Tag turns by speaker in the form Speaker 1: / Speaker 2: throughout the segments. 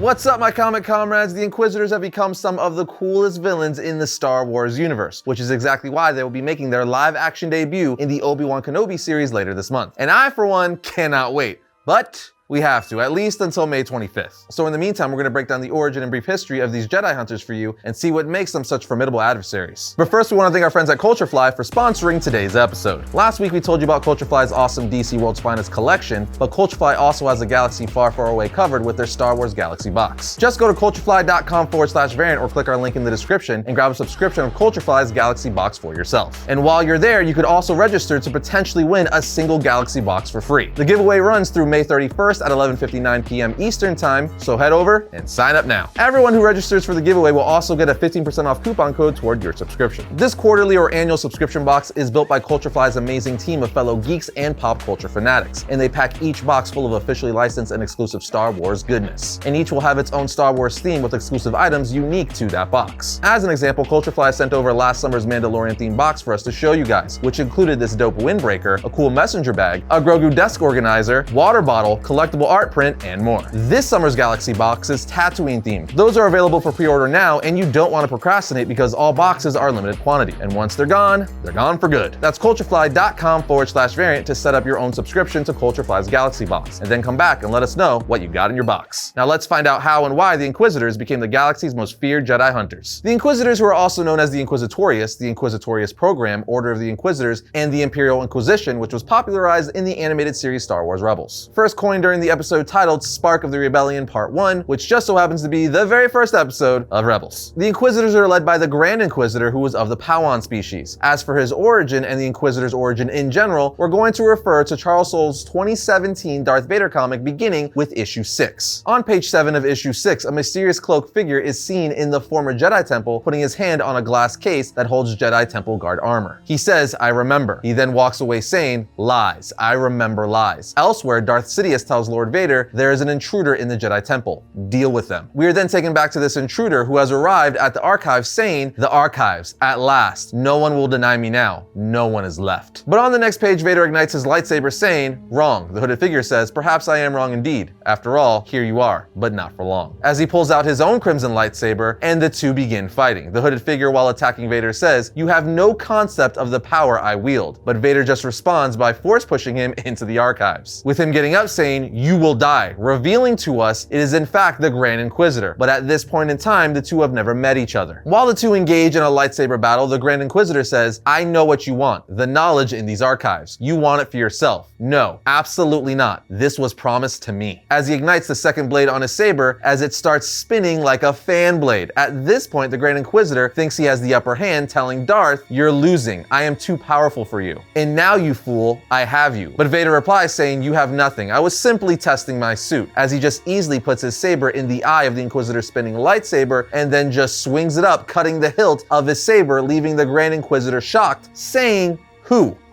Speaker 1: What's up, my comic comrades? The Inquisitors have become some of the coolest villains in the Star Wars universe, which is exactly why they will be making their live-action debut in the Obi-Wan Kenobi series later this month. And I, for one, cannot wait. But we have to, at least until May 25th. So in the meantime, we're going to break down the origin and brief history of these Jedi Hunters for you and see what makes them such formidable adversaries. But first, we want to thank our friends at Culturefly for sponsoring today's episode. Last week, we told you about Culturefly's awesome DC World's Finest collection, but Culturefly also has a galaxy far, far away covered with their Star Wars Galaxy box. Just go to culturefly.com/variant or click our link in the description and grab a subscription of Culturefly's Galaxy box for yourself. And while you're there, you could also register to potentially win a single Galaxy box for free. The giveaway runs through May 31st at 11:59 p.m. Eastern Time, so head over and sign up now. Everyone who registers for the giveaway will also get a 15% off coupon code toward your subscription. This quarterly or annual subscription box is built by Culturefly's amazing team of fellow geeks and pop culture fanatics, and they pack each box full of officially licensed and exclusive Star Wars goodness. And each will have its own Star Wars theme with exclusive items unique to that box. As an example, Culturefly sent over last summer's Mandalorian themed box for us to show you guys, which included this dope windbreaker, a cool messenger bag, a Grogu desk organizer, water bottle, collectible art print, and more. This summer's Galaxy box is Tatooine themed. Those are available for pre-order now, and you don't want to procrastinate because all boxes are limited quantity. And once they're gone for good. That's culturefly.com/variant to set up your own subscription to Culturefly's Galaxy box, and then come back and let us know what you got in your box. Now let's find out how and why the Inquisitors became the galaxy's most feared Jedi Hunters. The Inquisitors, who are also known as the Inquisitorius program, Order of the Inquisitors, and the Imperial Inquisition, which was popularized in the animated series Star Wars Rebels. First coined during the episode titled Spark of the Rebellion Part 1, which just so happens to be the very first episode of Rebels. The Inquisitors are led by the Grand Inquisitor, who was of the Pauwan species. As for his origin and the Inquisitor's origin in general, we're going to refer to Charles Soule's 2017 Darth Vader comic beginning with issue 6. On page 7 of issue 6, a mysterious cloaked figure is seen in the former Jedi Temple putting his hand on a glass case that holds Jedi Temple Guard armor. He says, "I remember." He then walks away saying, "Lies. I remember lies." Elsewhere, Darth Sidious tells Lord Vader there is an intruder in the Jedi Temple. Deal with them. We are then taken back to this intruder who has arrived at the archives saying, "The archives, at last. No one will deny me now. No one is left." But on the next page, Vader ignites his lightsaber saying, "Wrong." The hooded figure says, "Perhaps I am wrong indeed. After all, here you are, but not for long." As he pulls out his own crimson lightsaber, and the two begin fighting. The hooded figure, while attacking Vader, says, "You have no concept of the power I wield." But Vader just responds by force pushing him into the archives, with him getting up saying, "You will die," revealing to us it is in fact the Grand Inquisitor. But at this point in time, the two have never met each other. While the two engage in a lightsaber battle, the Grand Inquisitor says, "I know what you want, the knowledge in these archives. You want it for yourself." "No, absolutely not. This was promised to me." As he ignites the second blade on his saber, as it starts spinning like a fan blade. At this point, the Grand Inquisitor thinks he has the upper hand, telling Darth, "You're losing. I am too powerful for you. And now, you fool, I have you." But Vader replies saying, "You have nothing. I was simply testing my suit," as he just easily puts his saber in the eye of the Inquisitor's spinning lightsaber and then just swings it up, cutting the hilt of his saber, leaving the Grand Inquisitor shocked, saying,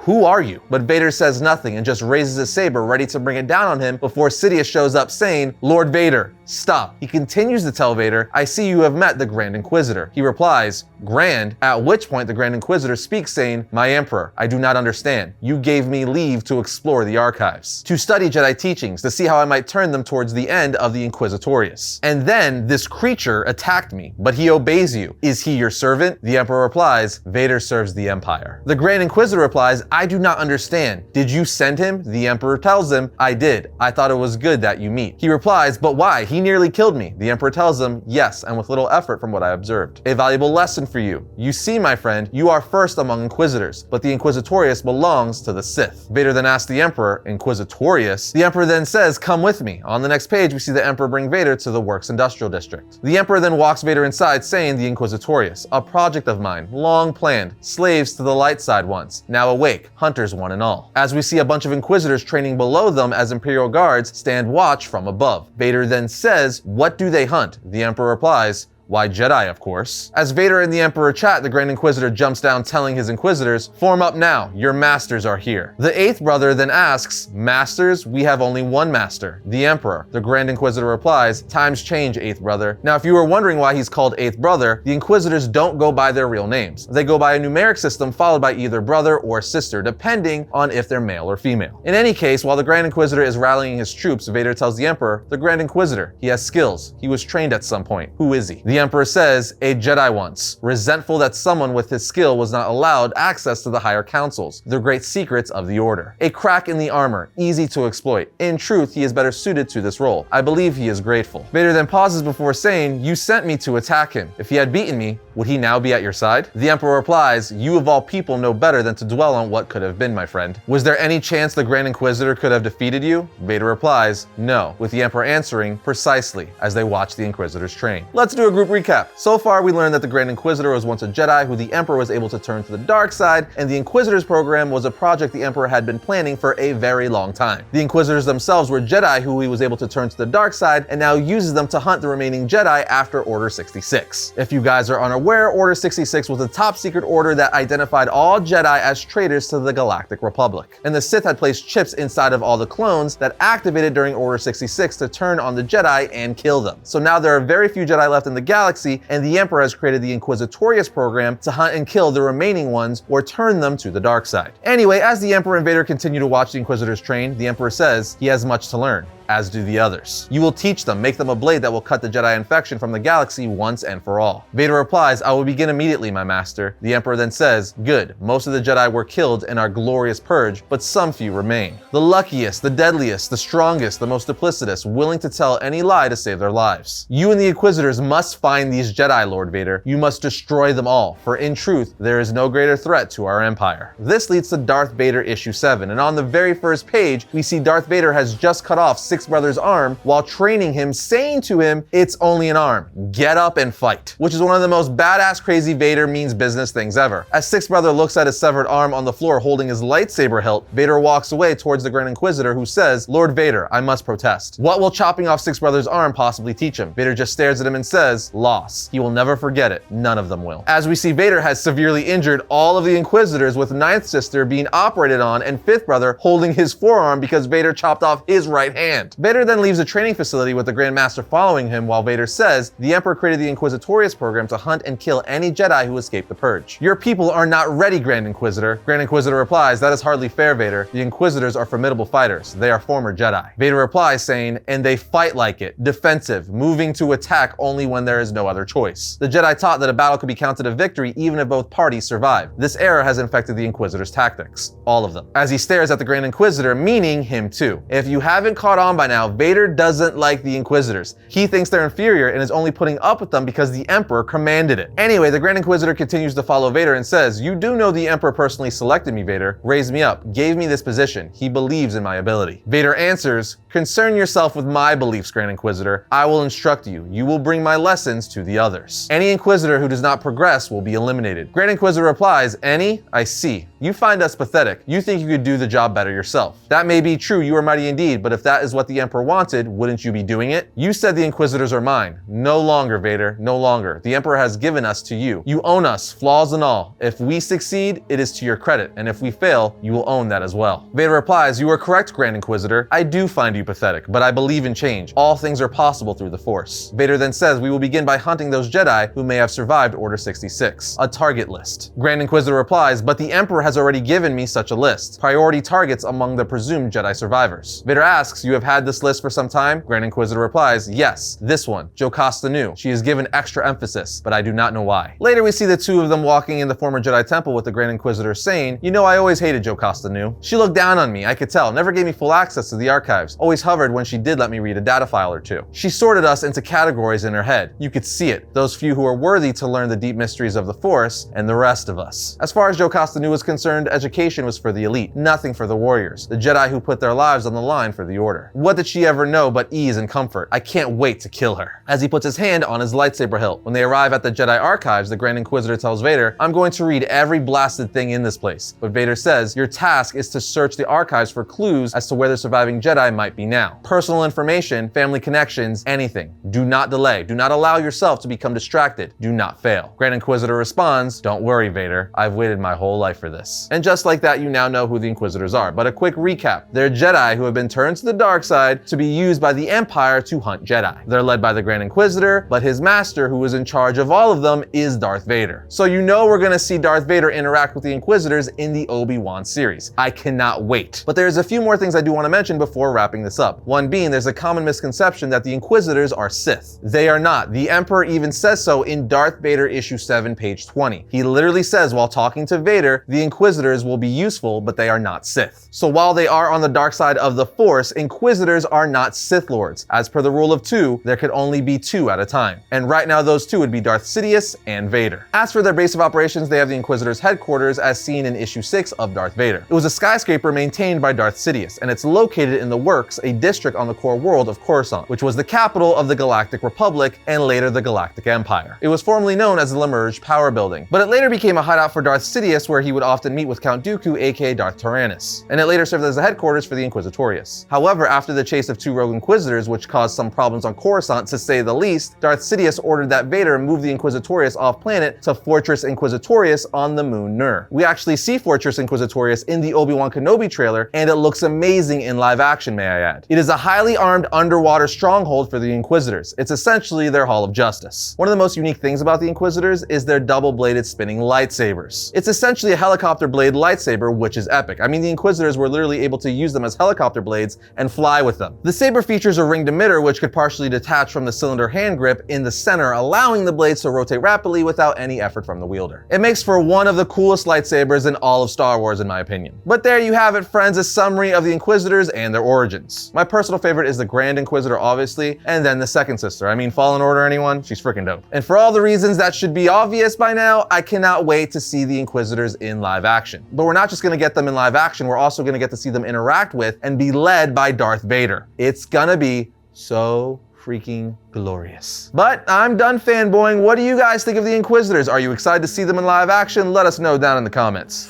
Speaker 1: Who are you?" But Vader says nothing and just raises his saber, ready to bring it down on him before Sidious shows up saying, "Lord Vader, stop." He continues to tell Vader, "I see you have met the Grand Inquisitor." He replies, "Grand?" At which point the Grand Inquisitor speaks saying, "My Emperor, I do not understand. You gave me leave to explore the archives, to study Jedi teachings, to see how I might turn them towards the end of the Inquisitorius. And then this creature attacked me, but he obeys you. Is he your servant?" The Emperor replies, "Vader serves the Empire." The Grand Inquisitor replies, "I do not understand. Did you send him?" The Emperor tells him, "I did. I thought it was good that you meet." He replies, "But why? He nearly killed me." The Emperor tells him, "Yes, and with little effort from what I observed. A valuable lesson for you. You see, my friend, you are first among Inquisitors, but the Inquisitorius belongs to the Sith." Vader then asks the Emperor, "Inquisitorius?" The Emperor then says, "Come with me." On the next page, we see the Emperor bring Vader to the Works Industrial District. The Emperor then walks Vader inside saying, "The Inquisitorius, a project of mine, long planned, slaves to the light side once, now awake, hunters one and all." As we see a bunch of Inquisitors training below them as Imperial guards stand watch from above. Vader then says, "What do they hunt?" The Emperor replies, Why Jedi, of course. As Vader and the Emperor chat, the Grand Inquisitor jumps down telling his Inquisitors, "Form up now, your masters are here." The 8th brother then asks, "Masters? We have only one master, the Emperor." The Grand Inquisitor replies, "Times change, 8th brother." Now, if you were wondering why he's called 8th brother, the Inquisitors don't go by their real names. They go by a numeric system followed by either brother or sister, depending on if they're male or female. In any case, while the Grand Inquisitor is rallying his troops, Vader tells the Emperor, "The Grand Inquisitor, he has skills. He was trained at some point. Who is he?" The Emperor says, "A Jedi once," resentful that someone with his skill was not allowed access to the higher councils, the great secrets of the Order. A crack in the armor, easy to exploit. In truth, he is better suited to this role. I believe he is grateful." Vader then pauses before saying, "You sent me to attack him. If he had beaten me, would he now be at your side?" The Emperor replies, "You of all people know better than to dwell on what could have been, my friend. Was there any chance the Grand Inquisitor could have defeated you?" Vader replies, "No," with the Emperor answering, "Precisely," as they watch the Inquisitors train. Let's do a group recap. So far, we learned that the Grand Inquisitor was once a Jedi who the Emperor was able to turn to the dark side, and the Inquisitors program was a project the Emperor had been planning for a very long time. The Inquisitors themselves were Jedi who he was able to turn to the dark side, and now uses them to hunt the remaining Jedi after Order 66. If you guys are unaware, Order 66 was a top secret order that identified all Jedi as traitors to the Galactic Republic. And the Sith had placed chips inside of all the clones that activated during Order 66 to turn on the Jedi and kill them. So now there are very few Jedi left in the galaxy, and the Emperor has created the Inquisitorius program to hunt and kill the remaining ones or turn them to the dark side. Anyway, as the Emperor and Vader continue to watch the Inquisitors train, the Emperor says he has much to learn, as do the others. "You will teach them, make them a blade that will cut the Jedi infection from the galaxy once and for all." Vader replies, "I will begin immediately, my master." The Emperor then says, "Good, most of the Jedi were killed in our glorious purge, but some few remain. The luckiest, the deadliest, the strongest, the most duplicitous, willing to tell any lie to save their lives. You and the Inquisitors must find these Jedi, Lord Vader. You must destroy them all, for in truth, there is no greater threat to our empire." This leads to Darth Vader issue 7, and on the very first page, we see Darth Vader has just cut off 6th brother's arm while training him, saying to him, "It's only an arm. Get up and fight," which is one of the most badass crazy Vader means business things ever. As 6th brother looks at his severed arm on the floor holding his lightsaber hilt, Vader walks away towards the Grand Inquisitor, who says, "Lord Vader, I must protest. What will chopping off 6th brother's arm possibly teach him?" Vader just stares at him and says, "Loss. He will never forget it. None of them will." As we see, Vader has severely injured all of the Inquisitors, with 9th sister being operated on and 5th brother holding his forearm because Vader chopped off his right hand. Vader then leaves the training facility with the Grand Master following him, while Vader says, "The Emperor created the Inquisitorius program to hunt and kill any Jedi who escaped the purge. Your people are not ready, Grand Inquisitor." Grand Inquisitor replies, "That is hardly fair, Vader. The Inquisitors are formidable fighters. They are former Jedi." Vader replies saying, "And they fight like it, defensive, moving to attack only when there is no other choice. The Jedi taught that a battle could be counted a victory even if both parties survive. This error has infected the Inquisitors' tactics. All of them." As he stares at the Grand Inquisitor, meaning him too. If you haven't caught on by now, Vader doesn't like the Inquisitors. He thinks they're inferior and is only putting up with them because the Emperor commanded it. Anyway, the Grand Inquisitor continues to follow Vader and says, "You do know the Emperor personally selected me, Vader, raised me up, gave me this position. He believes in my ability." Vader answers, "Concern yourself with my beliefs, Grand Inquisitor. I will instruct you. You will bring my lessons to the others. Any Inquisitor who does not progress will be eliminated." Grand Inquisitor replies, "Any? I see. You find us pathetic. You think you could do the job better yourself. That may be true, you are mighty indeed, but if that is what the Emperor wanted, wouldn't you be doing it? You said the Inquisitors are mine. No longer, Vader, no longer. The Emperor has given us to you. You own us, flaws and all. If we succeed, it is to your credit, and if we fail, you will own that as well." Vader replies, "You are correct, Grand Inquisitor. I do find you pathetic, but I believe in change. All things are possible through the Force." Vader then says, "We will begin by hunting those Jedi who may have survived Order 66. A target list." Grand Inquisitor replies, "But the Emperor has already given me such a list. Priority targets among the presumed Jedi survivors." Vader asks, "You have had this list for some time?" Grand Inquisitor replies, "Yes, this one, Jocasta Nu. She is given extra emphasis, but I do not know why." Later we see the two of them walking in the former Jedi temple with the Grand Inquisitor saying, "You know, I always hated Jocasta Nu. She looked down on me, I could tell, never gave me full access to the archives, always hovered when she did let me read a data file or two. She sorted us into categories in her head. You could see it, those few who are worthy to learn the deep mysteries of the Force, and the rest of us." As far as Jocasta Nu was concerned, education was for the elite, nothing for the warriors, the Jedi who put their lives on the line for the Order. What did she ever know but ease and comfort? I can't wait to kill her. As he puts his hand on his lightsaber hilt. When they arrive at the Jedi archives, the Grand Inquisitor tells Vader, "I'm going to read every blasted thing in this place." But Vader says, "Your task is to search the archives for clues as to where the surviving Jedi might be now. Personal information, family connections, anything. Do not delay. Do not allow yourself to become distracted. Do not fail. Grand Inquisitor responds, "Don't worry, Vader. I've waited my whole life for this." And just like that, you now know who the Inquisitors are. But a quick recap. They're Jedi who have been turned to the dark side to be used by the Empire to hunt Jedi. They're led by the Grand Inquisitor, but his master, who is in charge of all of them, is Darth Vader. So you know we're gonna see Darth Vader interact with the Inquisitors in the Obi-Wan series. I cannot wait. But there's a few more things I do want to mention before wrapping this up. One being, there's a common misconception that the Inquisitors are Sith. They are not. The Emperor even says so in Darth Vader issue 7, page 20. He literally says while talking to Vader, the Inquisitors will be useful, but they are not Sith. So while they are on the dark side of the Force, Inquisitors are not Sith Lords. As per the rule of two, there could only be two at a time. And right now those two would be Darth Sidious and Vader. As for their base of operations, they have the Inquisitors' headquarters as seen in issue 6 of Darth Vader. It was a skyscraper maintained by Darth Sidious, and it's located in the Works, a district on the core world of Coruscant, which was the capital of the Galactic Republic and later the Galactic Empire. It was formerly known as the Lemerge Power Building, but it later became a hideout for Darth Sidious where he would often meet with Count Dooku, aka Darth Tyrannus, and it later served as the headquarters for the Inquisitorius. However, after the chase of two rogue Inquisitors, which caused some problems on Coruscant to say the least, Darth Sidious ordered that Vader move the Inquisitorius off planet to Fortress Inquisitorius on the moon Nur. We actually see Fortress Inquisitorius in the Obi-Wan Kenobi trailer, and it looks amazing in live action, may I add. It is a highly armed underwater stronghold for the Inquisitors. It's essentially their Hall of Justice. One of the most unique things about the Inquisitors is their double-bladed spinning lightsabers. It's essentially a helicopter blade lightsaber, which is epic. I mean, the Inquisitors were literally able to use them as helicopter blades and fly with them. The saber features a ringed emitter, which could partially detach from the cylinder hand grip in the center, allowing the blades to rotate rapidly without any effort from the wielder. It makes for one of the coolest lightsabers in all of Star Wars, in my opinion. But there you have it, friends, a summary of the Inquisitors and their origins. My personal favorite is the Grand Inquisitor, obviously, and then the second sister. I mean, Fallen Order, anyone? She's freaking dope. And for all the reasons that should be obvious by now, I cannot wait to see the Inquisitors in live action. But we're not just gonna get them in live action, we're also gonna get to see them interact with and be led by Darth Vader. It's gonna be so freaking glorious. But I'm done fanboying. What do you guys think of the Inquisitors? Are you excited to see them in live action? Let us know down in the comments.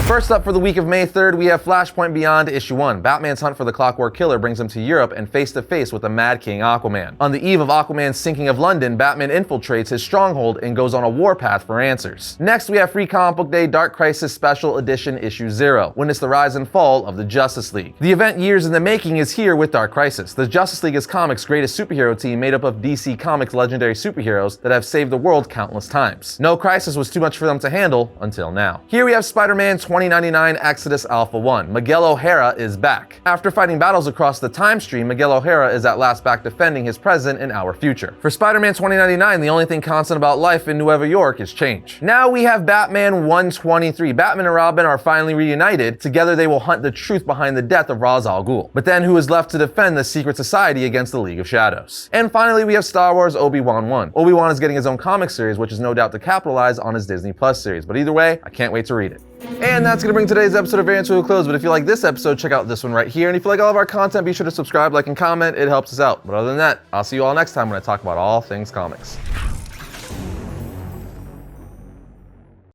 Speaker 1: First up for the week of May 3rd, we have Flashpoint Beyond issue 1. Batman's hunt for the Clockwork Killer brings him to Europe and face to face with the Mad King Aquaman. On the eve of Aquaman's sinking of London, Batman infiltrates his stronghold and goes on a warpath for answers. Next, we have Free Comic Book Day Dark Crisis Special Edition issue 0. Witness the rise and fall of the Justice League. The event years in the making is here with Dark Crisis. The Justice League is comics' greatest superhero team made up of DC Comics' legendary superheroes that have saved the world countless times. No crisis was too much for them to handle until now. Here we have Spider-Man 2099 Exodus Alpha 1. Miguel O'Hara is back. After fighting battles across the time stream, Miguel O'Hara is at last back defending his present and our future. For Spider-Man 2099, the only thing constant about life in Nueva York is change. Now we have Batman 123. Batman and Robin are finally reunited. Together they will hunt the truth behind the death of Ra's al Ghul. But then who is left to defend the secret society against the League of Shadows? And finally we have Star Wars Obi-Wan 1. Obi-Wan is getting his own comic series, which is no doubt to capitalize on his Disney Plus series. But either way, I can't wait to read it. And that's going to bring today's episode of Variants to a close. But if you like this episode, check out this one right here. And if you like all of our content, be sure to subscribe, like, and comment. It helps us out. But other than that, I'll see you all next time when I talk about all things comics.